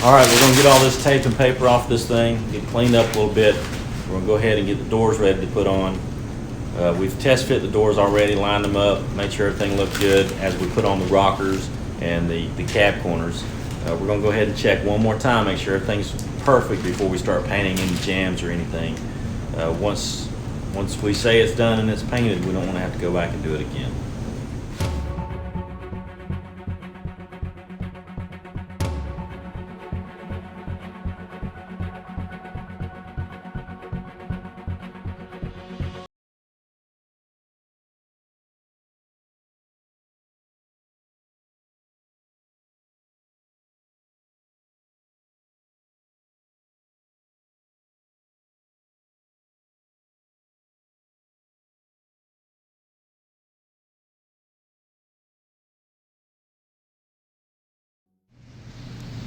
All right, we're gonna get all this tape and paper off this thing, get cleaned up a little bit. We're gonna go ahead and get the doors ready to put on. We've test fit the doors already, lined them up, made sure everything looked good as we put on the rockers and the cab corners. We're gonna go ahead and check one more time, make sure everything's perfect before we start painting any jams or anything. Once we say it's done and it's painted, we don't wanna have to go back and do it again.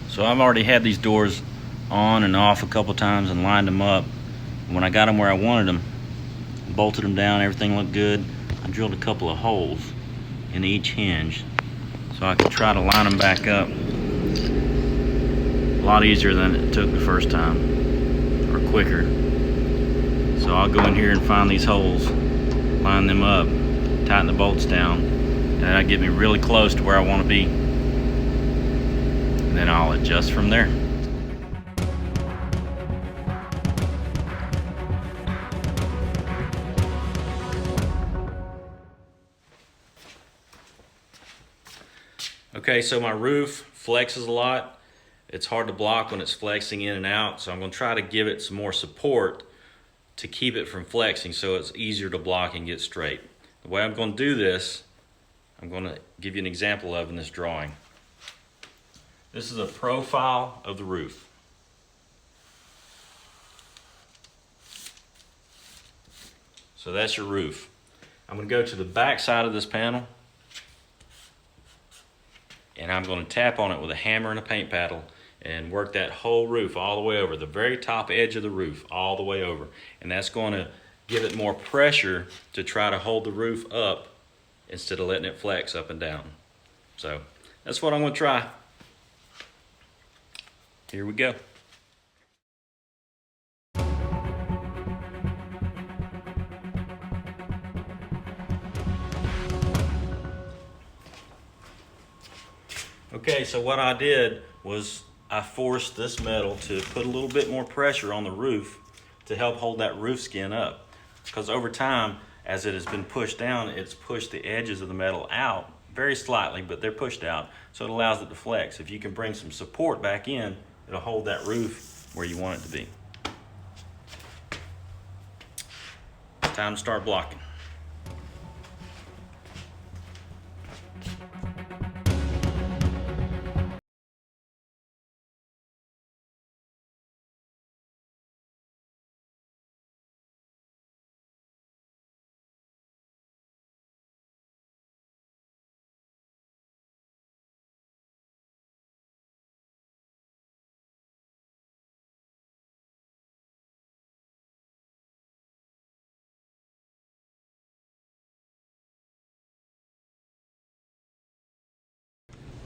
So I've already had these doors on and off a couple times and lined them up. When I got them where I wanted them, bolted them down, everything looked good. I drilled a couple of holes in each hinge so I could try to line them back up. A lot easier than it took the first time, or quicker. So I'll go in here and find these holes, line them up, tighten the bolts down, and that'll get me really close to where I want to be. And then I'll adjust from there. Okay, so my roof flexes a lot. It's hard to block when it's flexing in and out, so I'm going to try to give it some more support to keep it from flexing so it's easier to block and get straight. The way I'm going to do this, I'm going to give you an example of in this drawing. This is a profile of the roof. So that's your roof. I'm going to go to the back side of this panel and I'm going to tap on it with a hammer and a paint paddle and work that whole roof all the way over, the very top edge of the roof all the way over. And that's going to give it more pressure to try to hold the roof up instead of letting it flex up and down. So that's what I'm going to try. Here we go. Okay, so what I did was I forced this metal to put a little bit more pressure on the roof to help hold that roof skin up. Because over time, as it has been pushed down, it's pushed the edges of the metal out very slightly, but they're pushed out, so it allows it to flex. If you can bring some support back in, it'll hold that roof where you want it to be. It's time to start blocking.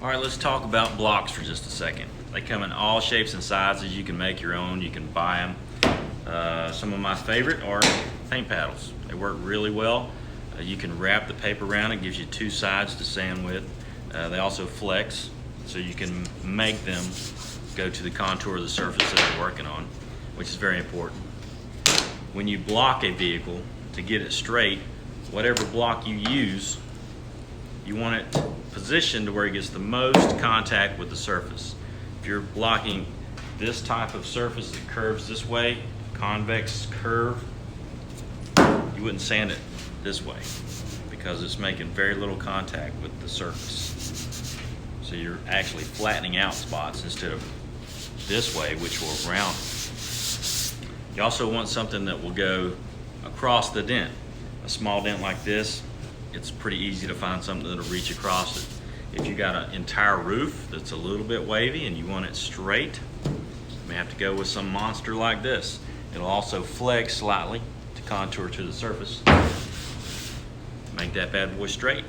All right, let's talk about blocks for just a second. They come in all shapes and sizes. You can make your own, you can buy them. Some of my favorite are paint paddles. They work really well. You can wrap the paper around, it gives you two sides to sand with. They also flex, so you can make them go to the contour of the surface that you're working on, which is very important. When you block a vehicle, to get it straight, whatever block you use, you want it positioned to where it gets the most contact with the surface. If you're blocking this type of surface that curves this way, convex curve, you wouldn't sand it this way because it's making very little contact with the surface. So you're actually flattening out spots instead of this way, which will round it. You also want something that will go across the dent. A small dent like this, it's pretty easy to find something that'll reach across it. If you got an entire roof that's a little bit wavy and you want it straight, you may have to go with some monster like this. It'll also flex slightly to contour to the surface. Make that bad boy straight.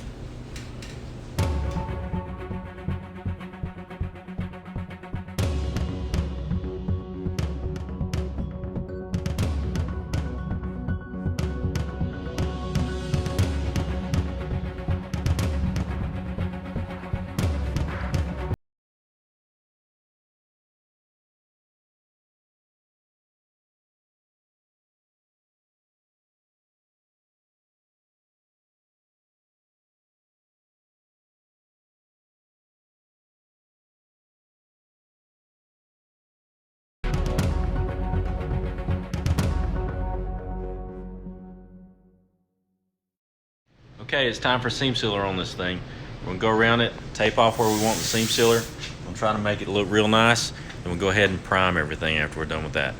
Okay, it's time for seam sealer on this thing. We're gonna go around it, tape off where we want the seam sealer. I'm trying to make it look real nice. Then we'll go ahead and prime everything after we're done with that.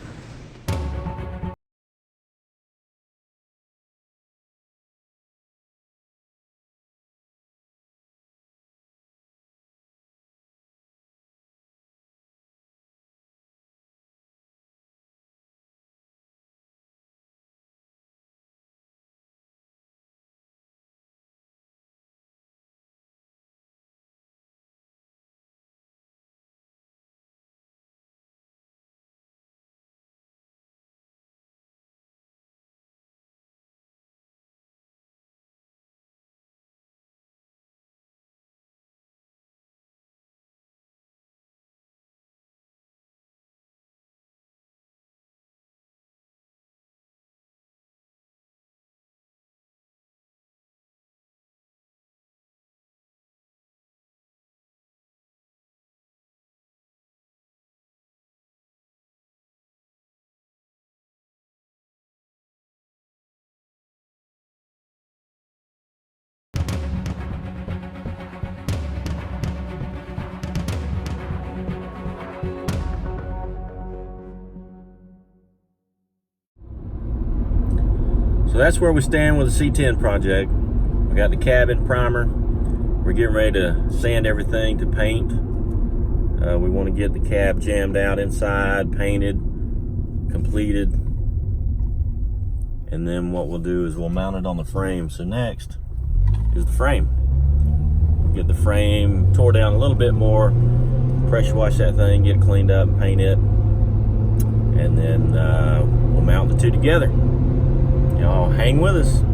So that's where we stand with the C10 project. We got the cabin primer. We're getting ready to sand everything to paint. We want to get the cab jammed out inside, painted, completed. And then what we'll do is we'll mount it on the frame. So next is the frame. We'll get the frame tore down a little bit more, pressure wash that thing, get it cleaned up, and paint it. And then we'll mount the two together. Y'all hang with us.